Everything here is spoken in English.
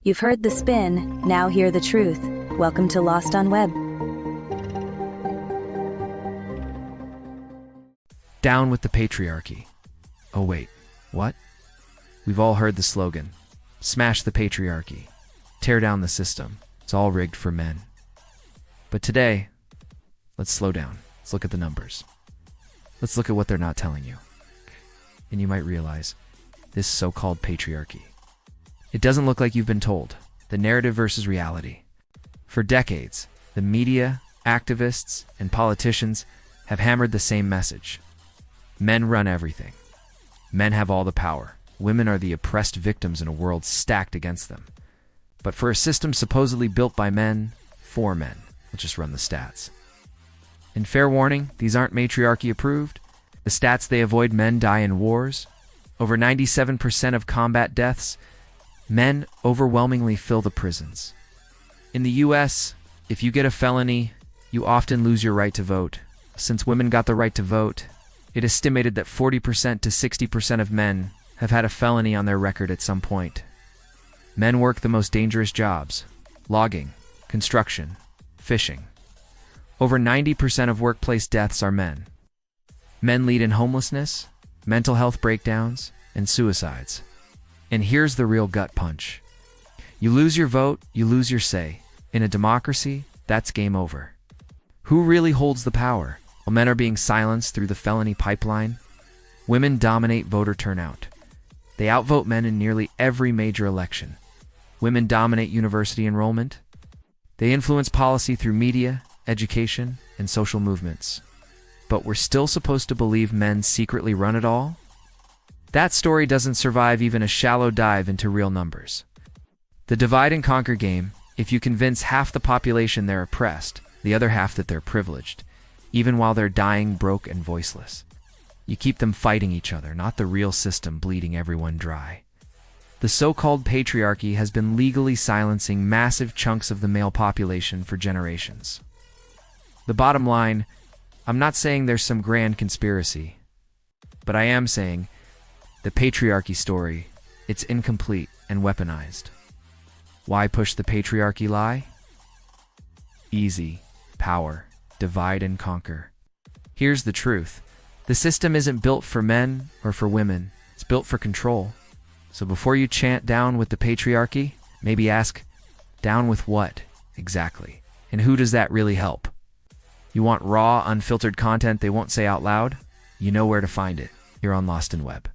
You've heard the spin, now hear the truth. Welcome to Lost on Web. Down with the patriarchy. Oh wait, what? We've all heard the slogan. Smash the patriarchy. Tear down the system. It's all rigged for men. But today, let's slow down. Let's look at the numbers. Let's look at what they're not telling you. And you might realize, this so-called patriarchy. It doesn't look like you've been told. The narrative versus reality. For decades, the media, activists, and politicians have hammered the same message. Men run everything. Men have all the power. Women are the oppressed victims in a world stacked against them. But for a system supposedly built by men, for men, let's just run the stats. And fair warning, these aren't matriarchy approved. The stats they avoid: men die in wars. Over 97% of combat deaths. Men overwhelmingly fill the prisons. In the US, if you get a felony, you often lose your right to vote. Since women got the right to vote, it is estimated that 40% to 60% of men have had a felony on their record at some point. Men work the most dangerous jobs: logging, construction, fishing. Over 90% of workplace deaths are men. Men lead in homelessness, mental health breakdowns, and suicides. And here's the real gut punch. You lose your vote, you lose your say. In a democracy, that's game over. Who really holds the power? While men are being silenced through the felony pipeline, women dominate voter turnout. They outvote men in nearly every major election. Women dominate university enrollment. They influence policy through media, education, and social movements. But we're still supposed to believe men secretly run it all? That story doesn't survive even a shallow dive into real numbers. The divide and conquer game: if you convince half the population they're oppressed, the other half that they're privileged, even while they're dying, broke, and voiceless. You keep them fighting each other, not the real system bleeding everyone dry. The so-called patriarchy has been legally silencing massive chunks of the male population for generations. The bottom line, I'm not saying there's some grand conspiracy, but I am saying the patriarchy story, it's incomplete and weaponized. Why push the patriarchy lie? Easy. Power. Divide and conquer. Here's the truth. The system isn't built for men or for women. It's built for control. So before you chant down with the patriarchy, maybe ask, down with what exactly? And who does that really help? You want raw, unfiltered content they won't say out loud? You know where to find it. You're on LostOnWeb.